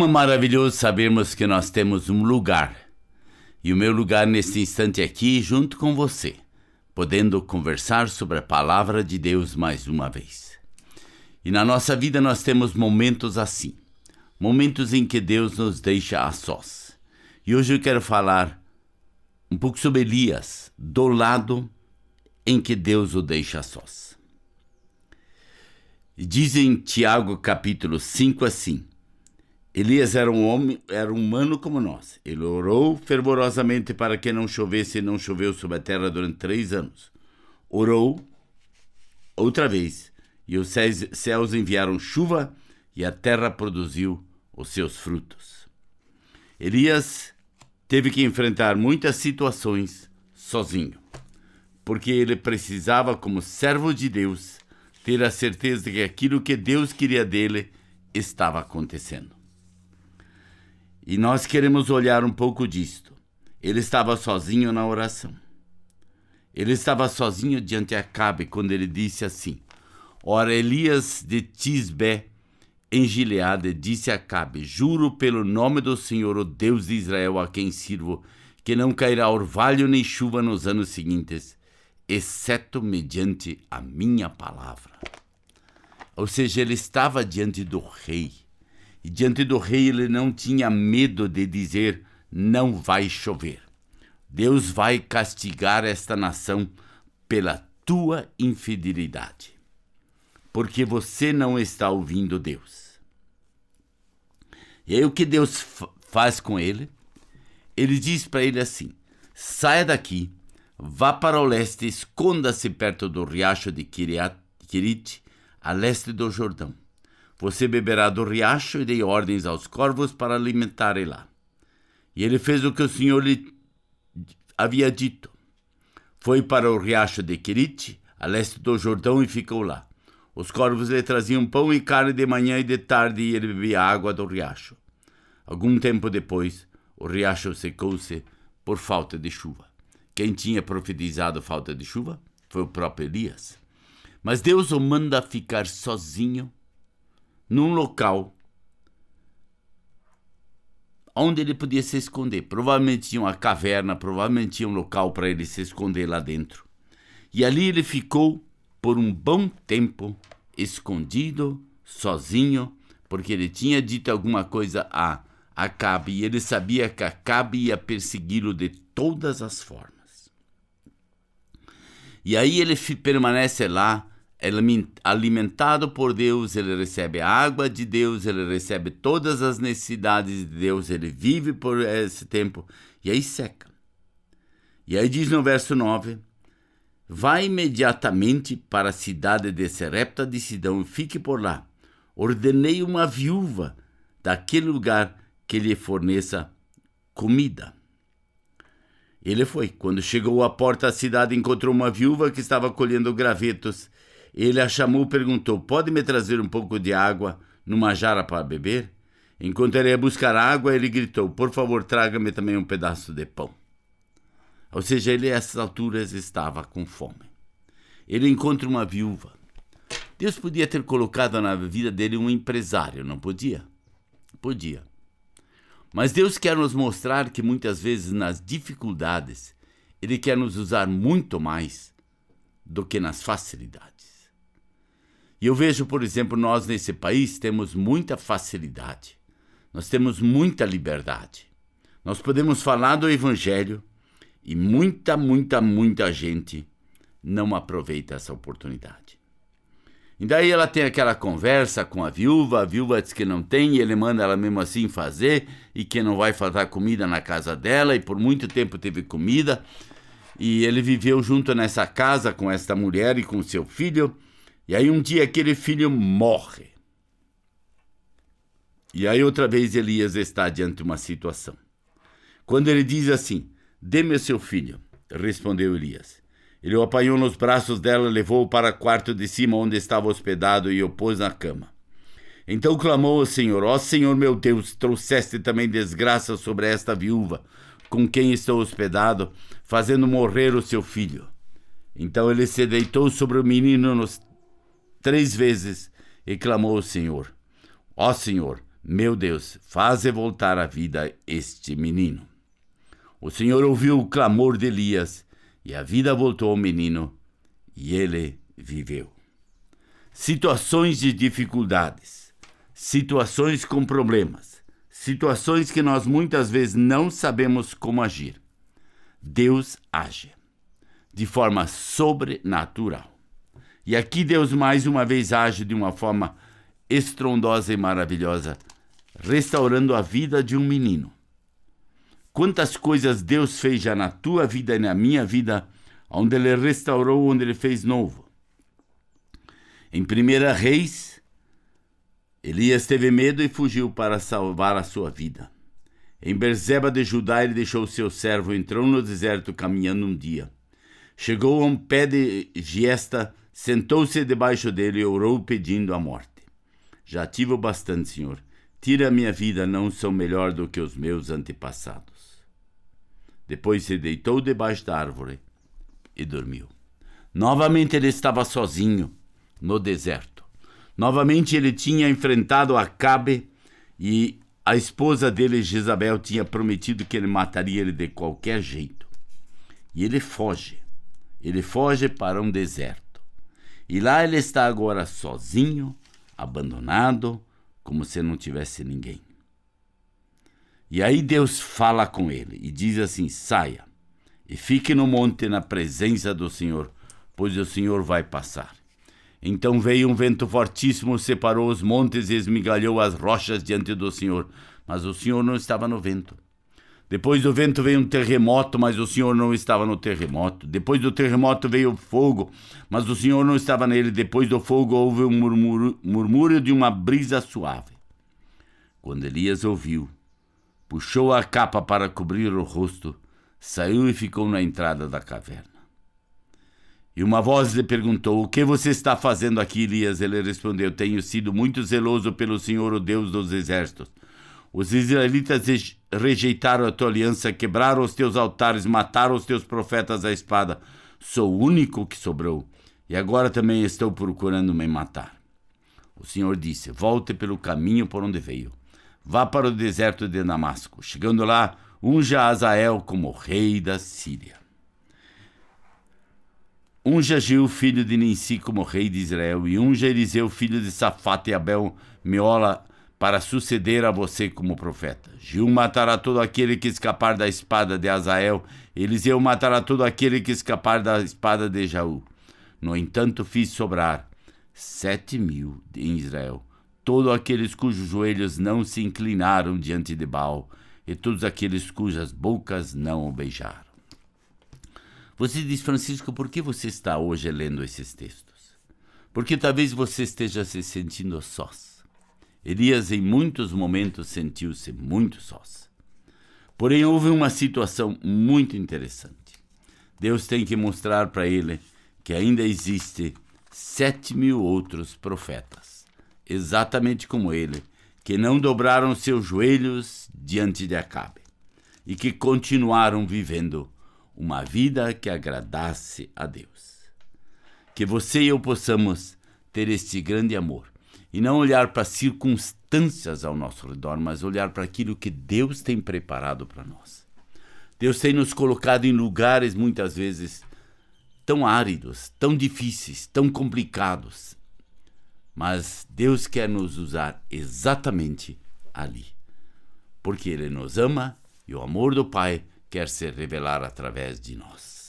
Como é maravilhoso sabermos que nós temos um lugar. E o meu lugar neste instante aqui, junto com você, podendo conversar sobre a palavra de Deus mais uma vez. E na nossa vida nós temos momentos assim. Momentos em que Deus nos deixa a sós. E hoje eu quero falar um pouco sobre Elias, do lado em que Deus o deixa a sós. Diz em Tiago capítulo 5 assim: Elias era um homem, era humano como nós. Ele orou fervorosamente para que não chovesse, e não choveu sobre a terra durante 3 anos. Orou outra vez, e os céus enviaram chuva, e a terra produziu os seus frutos. Elias teve que enfrentar muitas situações sozinho, porque ele precisava, como servo de Deus, ter a certeza de que aquilo que Deus queria dele estava acontecendo. E nós queremos olhar um pouco disto. Ele estava sozinho na oração. Ele estava sozinho diante de Acabe, quando ele disse assim: Ora, Elias de Tisbé, em Gileade, disse a Acabe: Juro pelo nome do Senhor, o Deus de Israel, a quem sirvo, que não cairá orvalho nem chuva nos anos seguintes, exceto mediante a minha palavra. Ou seja, ele estava diante do rei. E diante do rei ele não tinha medo de dizer: não vai chover. Deus vai castigar esta nação pela tua infidelidade, porque você não está ouvindo Deus. E aí o que Deus faz com ele? Ele diz para ele assim: saia daqui, vá para o leste, esconda-se perto do riacho de Querite, a leste do Jordão. Você beberá do riacho e dei ordens aos corvos para alimentarem lá. E ele fez o que o Senhor lhe havia dito. Foi para o riacho de Querite, a leste do Jordão, e ficou lá. Os corvos lhe traziam pão e carne de manhã e de tarde, e ele bebia água do riacho. Algum tempo depois, o riacho secou-se por falta de chuva. Quem tinha profetizado falta de chuva foi o próprio Elias. Mas Deus o manda ficar sozinho num local onde ele podia se esconder. Provavelmente tinha uma caverna, provavelmente tinha um local para ele se esconder lá dentro. E ali ele ficou por um bom tempo, escondido, sozinho, porque ele tinha dito alguma coisa a Acabe, e ele sabia que Acabe ia persegui-lo de todas as formas. E aí ele permanece lá, alimentado por Deus, ele recebe a água de Deus, ele recebe todas as necessidades de Deus, ele vive por esse tempo, e aí seca. E aí diz no verso 9: Vá imediatamente para a cidade de Serepta de Sidão e fique por lá. Ordenei uma viúva daquele lugar que lhe forneça comida. Ele foi. Quando chegou à porta da cidade, encontrou uma viúva que estava colhendo gravetos. Ele a chamou e perguntou: pode me trazer um pouco de água numa jarra para beber? Enquanto ele ia buscar água, ele gritou: por favor, traga-me também um pedaço de pão. Ou seja, ele a essas alturas estava com fome. Ele encontra uma viúva. Deus podia ter colocado na vida dele um empresário, não podia? Podia. Mas Deus quer nos mostrar que muitas vezes nas dificuldades, Ele quer nos usar muito mais do que nas facilidades. E eu vejo, por exemplo, nós nesse país temos muita facilidade. Nós temos muita liberdade. Nós podemos falar do Evangelho e muita gente não aproveita essa oportunidade. E daí ela tem aquela conversa com a viúva diz que não tem, e ele manda ela mesmo assim fazer, e que não vai faltar comida na casa dela, e por muito tempo teve comida, e ele viveu junto nessa casa com esta mulher e com seu filho, e aí um dia aquele filho morre. E aí outra vez Elias está diante de uma situação. Quando ele diz assim: dê-me seu filho, respondeu Elias. Ele o apanhou nos braços dela, levou-o para o quarto de cima onde estava hospedado e o pôs na cama. Então clamou ao Senhor: ó Senhor meu Deus, trouxeste também desgraça sobre esta viúva, com quem estou hospedado, fazendo morrer o seu filho. Então ele se deitou sobre o menino 3 vezes e clamou ao Senhor: ó Senhor, meu Deus, faze voltar à vida este menino. O Senhor ouviu o clamor de Elias, e a vida voltou ao menino, e ele viveu. Situações de dificuldades, situações com problemas, situações que nós muitas vezes não sabemos como agir. Deus age de forma sobrenatural. E aqui Deus mais uma vez age de uma forma estrondosa e maravilhosa, restaurando a vida de um menino. Quantas coisas Deus fez já na tua vida e na minha vida, onde Ele restaurou, onde Ele fez novo. Em 1 Reis, Elias teve medo e fugiu para salvar a sua vida. Em Berseba de Judá, ele deixou seu servo, entrou no deserto caminhando um dia. Chegou a um pé de giesta, sentou-se debaixo dele e orou pedindo a morte. Já tive o bastante, Senhor. Tira a minha vida, não sou melhor do que os meus antepassados. Depois se deitou debaixo da árvore e dormiu. Novamente ele estava sozinho no deserto. Novamente ele tinha enfrentado Acabe e a esposa dele, Jezabel, tinha prometido que ele mataria ele de qualquer jeito. E ele foge. Ele foge para um deserto. E lá ele está agora sozinho, abandonado, como se não tivesse ninguém. E aí Deus fala com ele e diz assim: saia e fique no monte na presença do Senhor, pois o Senhor vai passar. Então veio um vento fortíssimo, separou os montes e esmigalhou as rochas diante do Senhor, mas o Senhor não estava no vento. Depois do vento veio um terremoto, mas o Senhor não estava no terremoto. Depois do terremoto veio o fogo, mas o Senhor não estava nele. Depois do fogo houve um murmúrio de uma brisa suave. Quando Elias ouviu, puxou a capa para cobrir o rosto, saiu e ficou na entrada da caverna. E uma voz lhe perguntou: o que você está fazendo aqui, Elias? Ele respondeu: tenho sido muito zeloso pelo Senhor, o Deus dos exércitos. Os israelitas rejeitaram a tua aliança, quebraram os teus altares, mataram os teus profetas à espada. Sou o único que sobrou, e agora também estou procurando me matar. O Senhor disse: volte pelo caminho por onde veio. Vá para o deserto de Damasco. Chegando lá, unja Azael como rei da Síria. Unja Jeú, filho de Ninsi, como rei de Israel, e unja Eliseu, filho de Safate e Abel Meola, para suceder a você como profeta. Jeú matará todo aquele que escapar da espada de Azael, Eliseu matará todo aquele que escapar da espada de Jaú. No entanto, fiz sobrar 7.000 em Israel, todos aqueles cujos joelhos não se inclinaram diante de Baal, e todos aqueles cujas bocas não o beijaram. Você diz: Francisco, por que você está hoje lendo esses textos? Porque talvez você esteja se sentindo sós. Elias, em muitos momentos, sentiu-se muito sós. Porém, houve uma situação muito interessante. Deus tem que mostrar para ele que ainda existe 7.000 outros profetas, exatamente como ele, que não dobraram seus joelhos diante de Acabe e que continuaram vivendo uma vida que agradasse a Deus. Que você e eu possamos ter este grande amor e não olhar para as circunstâncias ao nosso redor, mas olhar para aquilo que Deus tem preparado para nós. Deus tem nos colocado em lugares muitas vezes tão áridos, tão difíceis, tão complicados, mas Deus quer nos usar exatamente ali, porque Ele nos ama e o amor do Pai quer se revelar através de nós.